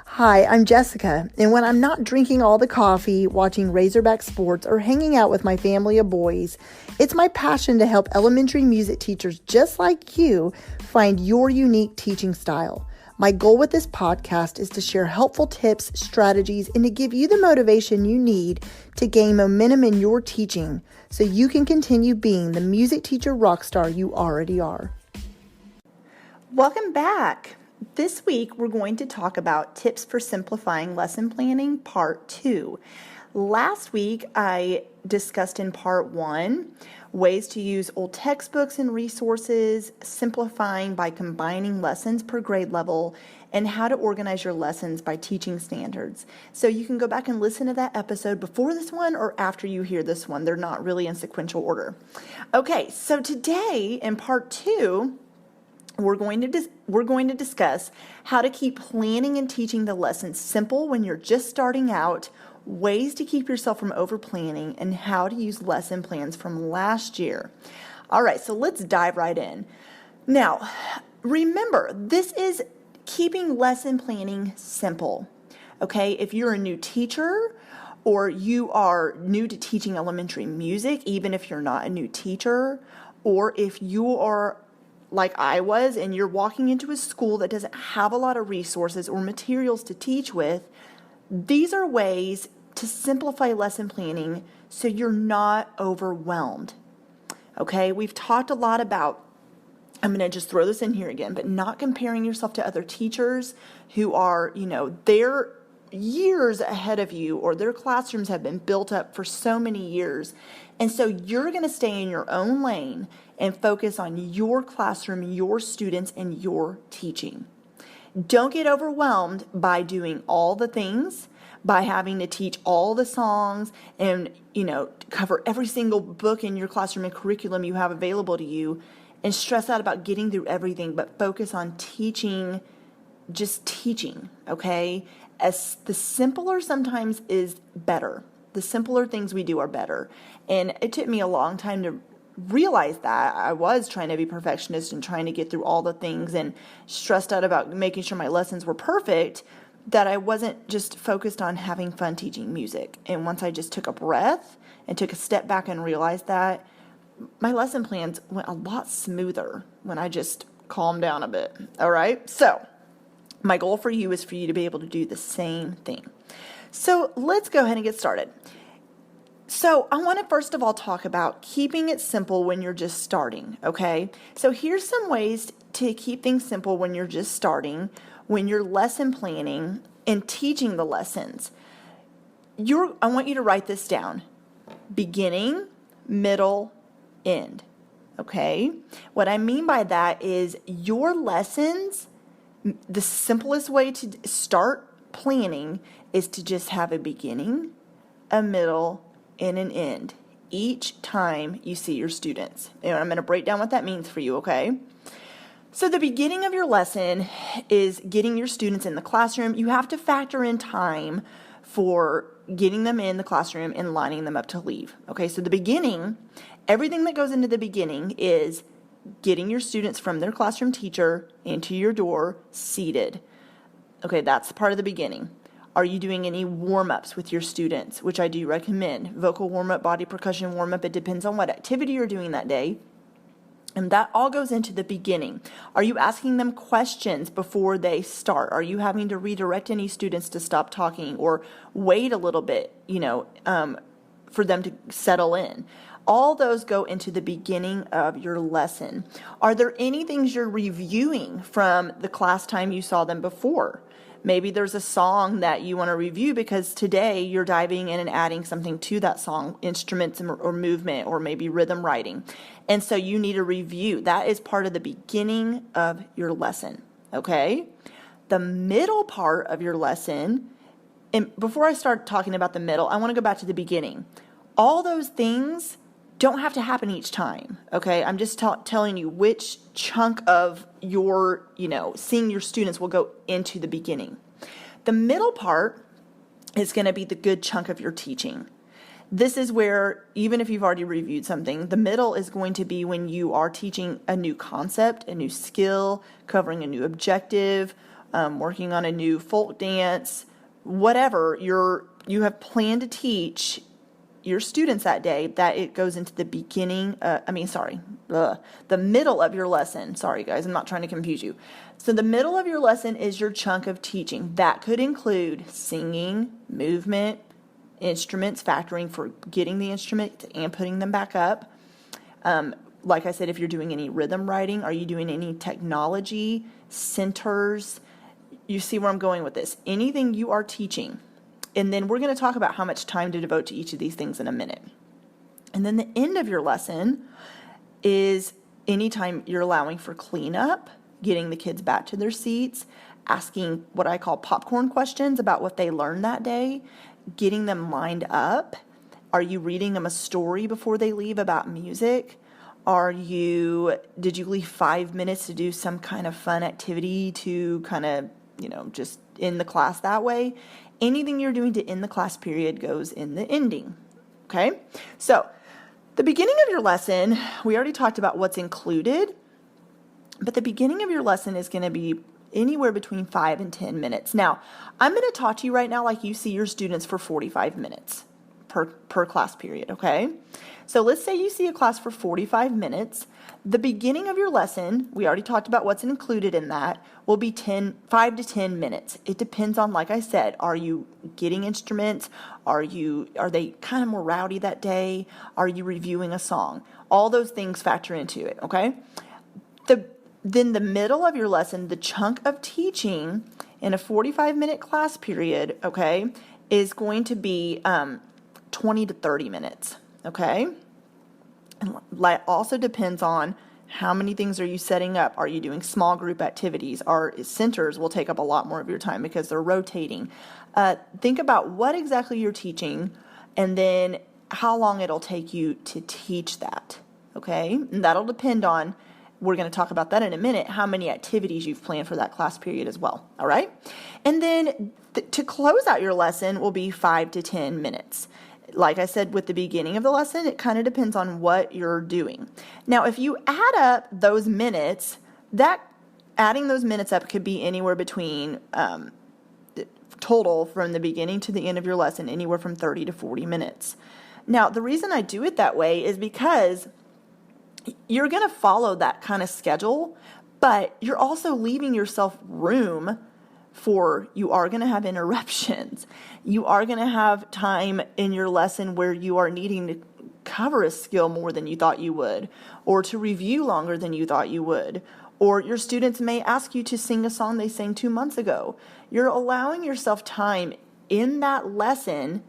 Hi, I'm Jessica, and when I'm not drinking all the coffee, watching Razorback sports, or hanging out with my family of boys, it's my passion to help elementary music teachers just like you find your unique teaching style. My goal with this podcast is to share helpful tips, strategies, and to give you the motivation you need to gain momentum in your teaching so you can continue being the music teacher rock star you already are. Welcome back. This week, we're going to talk about tips for simplifying lesson planning, part 2. Last week, I discussed in part 1 ways to use old textbooks and resources, simplifying by combining lessons per grade level, and how to organize your lessons by teaching standards. So you can go back and listen to that episode before this one or after you hear this one. They're not really in sequential order. Okay, so today in part 2, we're going to discuss how to keep planning and teaching the lessons simple when you're just starting out, ways to keep yourself from over-planning, and how to use lesson plans from last year. All right, so let's dive right in. Now, remember, this is keeping lesson planning simple, okay? If you're a new teacher or you are new to teaching elementary music, even if you're not a new teacher, or if you are like I was, and you're walking into a school that doesn't have a lot of resources or materials to teach with, these are ways to simplify lesson planning so you're not overwhelmed. Okay, we've talked a lot about, I'm going to just throw this in here again, but not comparing yourself to other teachers who are, they're years ahead of you, or their classrooms have been built up for so many years. And so you're going to stay in your own lane and focus on your classroom, your students, and your teaching. Don't get overwhelmed by doing all the things, by having to teach all the songs and, cover every single book in your classroom and curriculum you have available to you, and stress out about getting through everything, but focus on teaching, just teaching, okay? As the simpler sometimes is better. The simpler things we do are better. And it took me a long time to realize that. I was trying to be perfectionist and trying to get through all the things and stressed out about making sure my lessons were perfect, that I wasn't just focused on having fun teaching music. And once I just took a breath and took a step back and realized that, my lesson plans went a lot smoother when I just calmed down a bit. All right? So my goal for you is for you to be able to do the same thing. So let's go ahead and get started. So I want to first of all talk about keeping it simple when you're just starting, okay? So here's some ways to keep things simple when you're just starting, when you're lesson planning and teaching the lessons. I want you to write this down. Beginning, middle, end, okay? What I mean by that is your lessons, the simplest way to start planning is to just have a beginning, a middle, and an end each time you see your students. And I'm going to break down what that means for you, okay? So the beginning of your lesson is getting your students in the classroom. You have to factor in time for getting them in the classroom and lining them up to leave. Okay, so the beginning, everything that goes into the beginning is getting your students from their classroom teacher into your door seated. Okay, that's part of the beginning. Are you doing any warm-ups with your students, which I do recommend? Vocal warm-up, body percussion warm-up. It depends on what activity you're doing that day. And that all goes into the beginning. Are you asking them questions before they start? Are you having to redirect any students to stop talking or wait a little bit, for them to settle in? All those go into the beginning of your lesson. Are there any things you're reviewing from the class time you saw them before? Maybe there's a song that you want to review because today you're diving in and adding something to that song, instruments or movement, or maybe rhythm writing. And so you need a review. That is part of the beginning of your lesson, okay? The middle part of your lesson, and before I start talking about the middle, I want to go back to the beginning. All those things don't have to happen each time, okay? I'm just telling you which chunk of your, seeing your students will go into the beginning. The middle part is going to be the good chunk of your teaching. This is where, even if you've already reviewed something, the middle is going to be when you are teaching a new concept, a new skill, covering a new objective, working on a new folk dance, whatever you have planned to teach your students that day, that it goes into the the middle of your lesson. Sorry, guys, I'm not trying to confuse you. So the middle of your lesson is your chunk of teaching. That could include singing, movement, instruments, factoring for getting the instrument and putting them back up. Like I said, if you're doing any rhythm writing, are you doing any technology, centers? You see where I'm going with this. Anything you are teaching. And then we're going to talk about how much time to devote to each of these things in a minute. And then the end of your lesson is anytime you're allowing for cleanup, getting the kids back to their seats, asking what I call popcorn questions about what they learned that day, getting them lined up. Are you reading them a story before they leave about music? Did you leave 5 minutes to do some kind of fun activity to kind of, just end the class that way? Anything you're doing to end the class period goes in the ending, okay? So the beginning of your lesson, we already talked about what's included, but the beginning of your lesson is going to be anywhere between 5 and 10 minutes. Now, I'm going to talk to you right now like you see your students for 45 minutes per class period, okay? So let's say you see a class for 45 minutes. The beginning of your lesson, we already talked about what's included in that, will be 5 to 10 minutes. It depends on, like I said, are you getting instruments? Are they kind of more rowdy that day? Are you reviewing a song? All those things factor into it, okay? Then the middle of your lesson, the chunk of teaching in a 45-minute class period, okay, is going to be 20 to 30 minutes, okay? And that also depends on how many things are you setting up. Are you doing small group activities? Our centers will take up a lot more of your time because they're rotating. Think about what exactly you're teaching and then how long it'll take you to teach that, okay? And that'll depend on, we're going to talk about that in a minute, how many activities you've planned for that class period as well, all right? And then to close out your lesson will be 5 to 10 minutes. Like I said, with the beginning of the lesson, it kind of depends on what you're doing. Now, if you add up those minutes, adding those minutes up could be anywhere between, total from the beginning to the end of your lesson, anywhere from 30 to 40 minutes. Now, the reason I do it that way is because you're going to follow that kind of schedule, but you're also leaving yourself room for, you are going to have interruptions. You are going to have time in your lesson where you are needing to cover a skill more than you thought you would, or to review longer than you thought you would, or your students may ask you to sing a song they sang 2 months ago. You're allowing yourself time in that lesson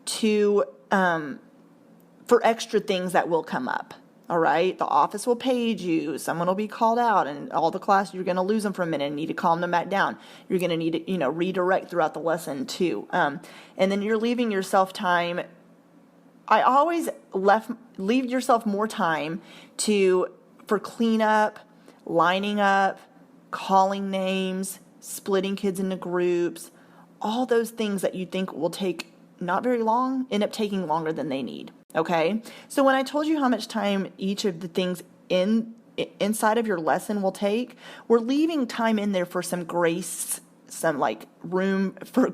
to for extra things that will come up. All right, the office will page you, someone will be called out, and all the class, you're going to lose them for a minute and need to calm them back down. You're going to need to, redirect throughout the lesson too. And then you're leaving yourself time. I always leave yourself more time for cleanup, lining up, calling names, splitting kids into groups, all those things that you think will take not very long, end up taking longer than they need. Okay, so when I told you how much time each of the things inside of your lesson will take, we're leaving time in there for some grace, some room for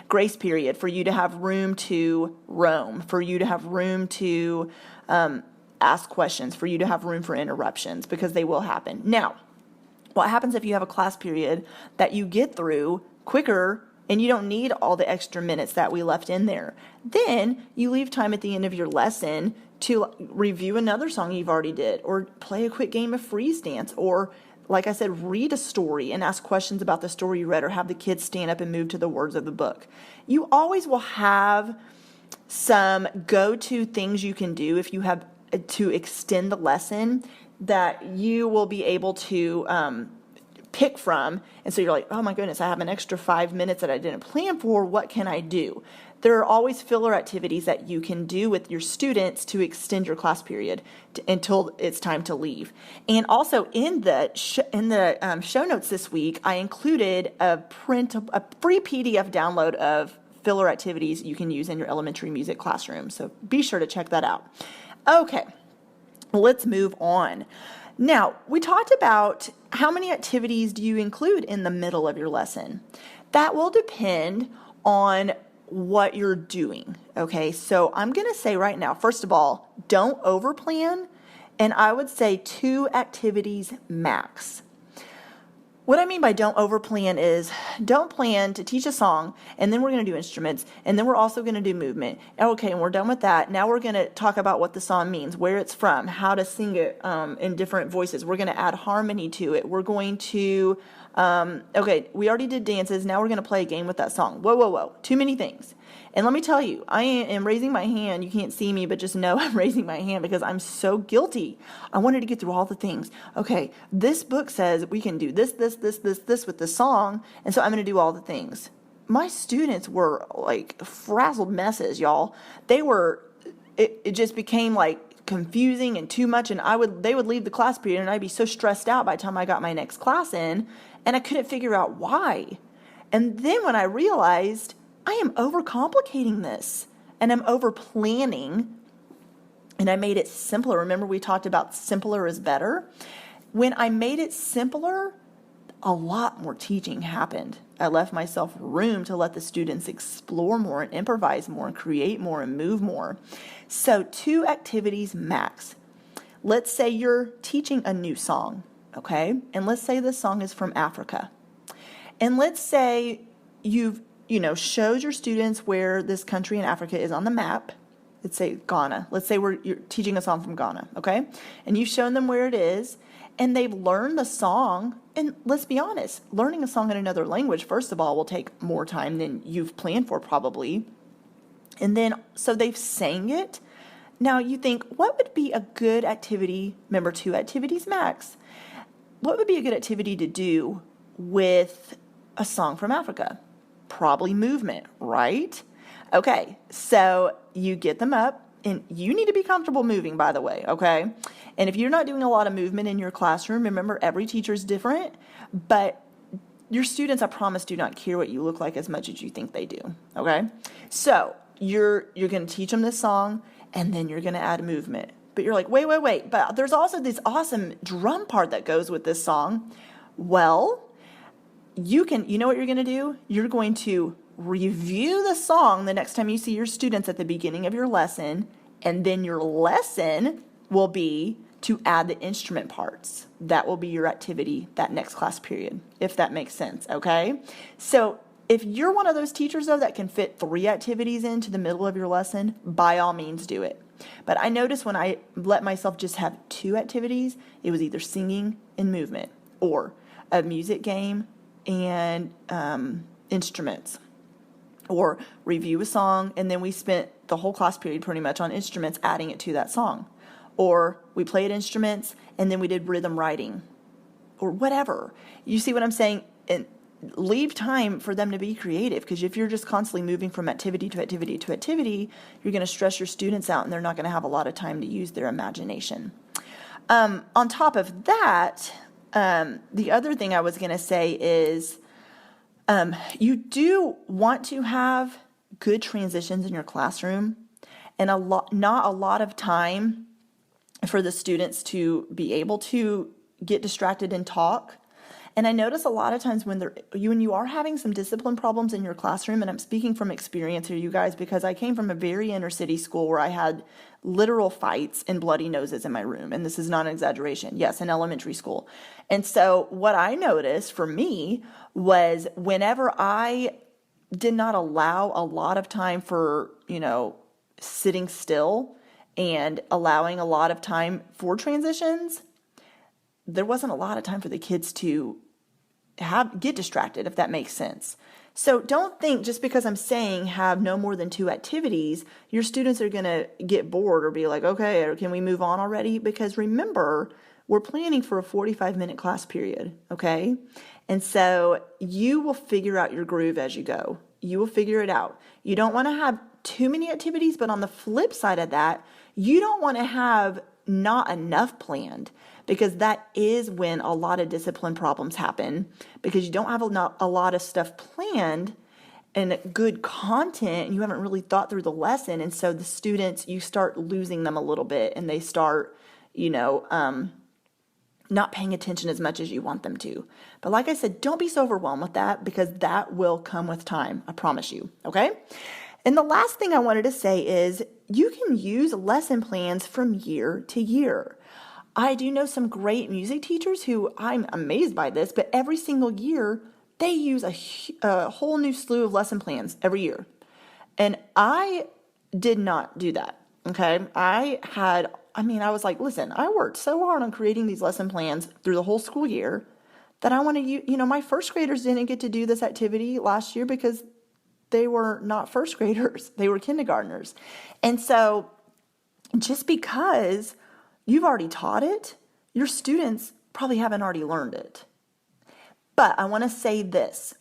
grace period, for you to have room to roam, for you to have room to ask questions, for you to have room for interruptions, because they will happen. Now, what happens if you have a class period that you get through quicker and you don't need all the extra minutes that we left in there? Then you leave time at the end of your lesson to review another song you've already did, or play a quick game of freeze dance, or, like I said, read a story and ask questions about the story you read, or have the kids stand up and move to the words of the book. You always will have some go-to things you can do if you have to extend the lesson that you will be able to pick from. And so you're like, oh my goodness, I have an extra 5 minutes that I didn't plan for. What can I do? There are always filler activities that you can do with your students to extend your class period until it's time to leave. And also in the show notes this week, I included a free PDF download of filler activities you can use in your elementary music classroom. So be sure to check that out. Okay, let's move on. Now, we talked about how many activities do you include in the middle of your lesson. That will depend on what you're doing, okay? So I'm going to say right now, first of all, don't overplan, and I would say 2 activities max. What I mean by don't overplan is don't plan to teach a song and then we're going to do instruments and then we're also going to do movement. Okay, and we're done with that. Now we're going to talk about what the song means, where it's from, how to sing it in different voices. We're going to add harmony to it. We're going to, okay, we already did dances. Now we're going to play a game with that song. Whoa, whoa, whoa. Too many things. And let me tell you, I am raising my hand. You can't see me, but just know I'm raising my hand because I'm so guilty. I wanted to get through all the things. Okay, this book says we can do this with the song, and so I'm going to do all the things. My students were like frazzled messes, y'all. It just became like confusing and too much, and they would leave the class period, and I'd be so stressed out by the time I got my next class in, and I couldn't figure out why. And then when I realized I am overcomplicating this and I'm over planning and I made it simpler. Remember we talked about simpler is better? When I made it simpler, a lot more teaching happened. I left myself room to let the students explore more and improvise more and create more and move more. So 2 activities max. Let's say you're teaching a new song, okay? And let's say this song is from Africa. And let's say you've showed your students where this country in Africa is on the map. Let's say Ghana. Let's say you're teaching a song from Ghana, okay? And you've shown them where it is, and they've learned the song. And let's be honest, learning a song in another language, first of all, will take more time than you've planned for probably. And then, so they've sang it. Now you think, what would be a good activity? Remember, 2 activities max. What would be a good activity to do with a song from Africa? Probably movement, right? Okay, so you get them up, and you need to be comfortable moving, by the way, okay? And if you're not doing a lot of movement in your classroom, remember every teacher is different, but your students, I promise, do not care what you look like as much as you think they do, okay? So you're going to teach them this song, and then you're going to add movement. But you're like, wait, but there's also this awesome drum part that goes with this song. Well, you know what you're going to do? You're going to review the song the next time you see your students at the beginning of your lesson, and then your lesson will be to add the instrument parts. That will be your activity that next class period, if that makes sense, okay? So if you're one of those teachers, though, that can fit 3 activities into the middle of your lesson, by all means do it. But I noticed when I let myself just have 2 activities, it was either singing and movement or a music game and instruments, or review a song, and then we spent the whole class period pretty much on instruments, adding it to that song. Or we played instruments, and then we did rhythm writing, or whatever. You see what I'm saying? And leave time for them to be creative, because if you're just constantly moving from activity to activity to activity, you're going to stress your students out, and they're not going to have a lot of time to use their imagination. On top of that, the other thing I was going to say is you do want to have good transitions in your classroom, and not a lot of time for the students to be able to get distracted and talk. And I notice a lot of times when you are having some discipline problems in your classroom, and I'm speaking from experience here, you guys, because I came from a very inner city school where I had literal fights and bloody noses in my room. And this is not an exaggeration. Yes, in elementary school. And so what I noticed for me was whenever I did not allow a lot of time for, sitting still and allowing a lot of time for transitions, there wasn't a lot of time for the kids to get distracted, if that makes sense. So don't think just because I'm saying have no more than 2 activities, your students are going to get bored or be like, okay, or can we move on already? Because remember, we're planning for a 45-minute class period, okay? And so you will figure out your groove as you go. You will figure it out. You don't want to have too many activities, but on the flip side of that, you don't want to have not enough planned, because that is when a lot of discipline problems happen, because you don't have a lot of stuff planned and good content, and you haven't really thought through the lesson. And so the students, you start losing them a little bit, and they start, not paying attention as much as you want them to. But like I said, don't be so overwhelmed with that because that will come with time. I promise you. Okay. And the last thing I wanted to say is you can use lesson plans from year to year. I do know some great music teachers who I'm amazed by this, but every single year they use a whole new slew of lesson plans every year. And I did not do that. Okay. I was like, listen, I worked so hard on creating these lesson plans through the whole school year that I want to, my first graders didn't get to do this activity last year because they were not first graders. They were kindergartners. And so just because you've already taught it, your students probably haven't already learned it. But I want to say this.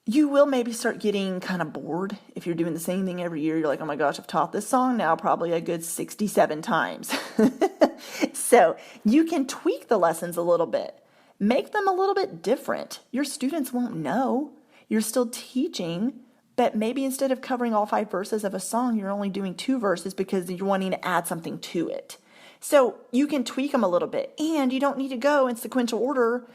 You will maybe start getting kind of bored if you're doing the same thing every year. You're like, oh my gosh, I've taught this song now probably a good 67 times. So you can tweak the lessons a little bit. Make them a little bit different. Your students won't know. You're still teaching, but maybe instead of covering all 5 verses of a song, you're only doing 2 verses because you're wanting to add something to it. So you can tweak them a little bit, and you don't need to go in sequential order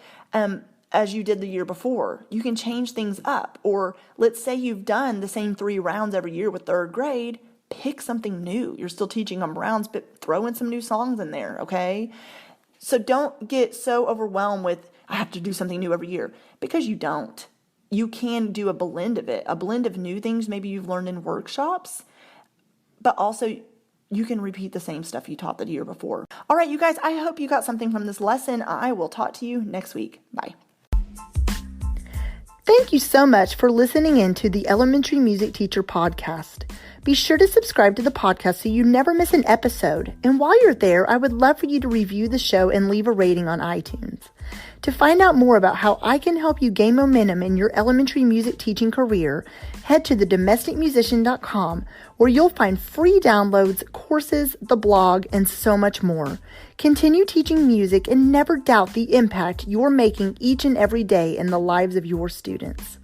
as you did the year before. You can change things up. Or let's say you've done the same 3 rounds every year with 3rd grade. Pick something new. You're still teaching them rounds, but throw in some new songs in there, okay? So don't get so overwhelmed with, I have to do something new every year, because you don't. You can do a blend of it, a blend of new things maybe you've learned in workshops, but also you can repeat the same stuff you taught the year before. All right, you guys, I hope you got something from this lesson. I will talk to you next week. Bye. Thank you so much for listening in to the Elementary Music Teacher Podcast. Be sure to subscribe to the podcast so you never miss an episode. And while you're there, I would love for you to review the show and leave a rating on iTunes. To find out more about how I can help you gain momentum in your elementary music teaching career, head to thedomesticmusician.com, where you'll find free downloads, courses, the blog, and so much more. Continue teaching music and never doubt the impact you're making each and every day in the lives of your students.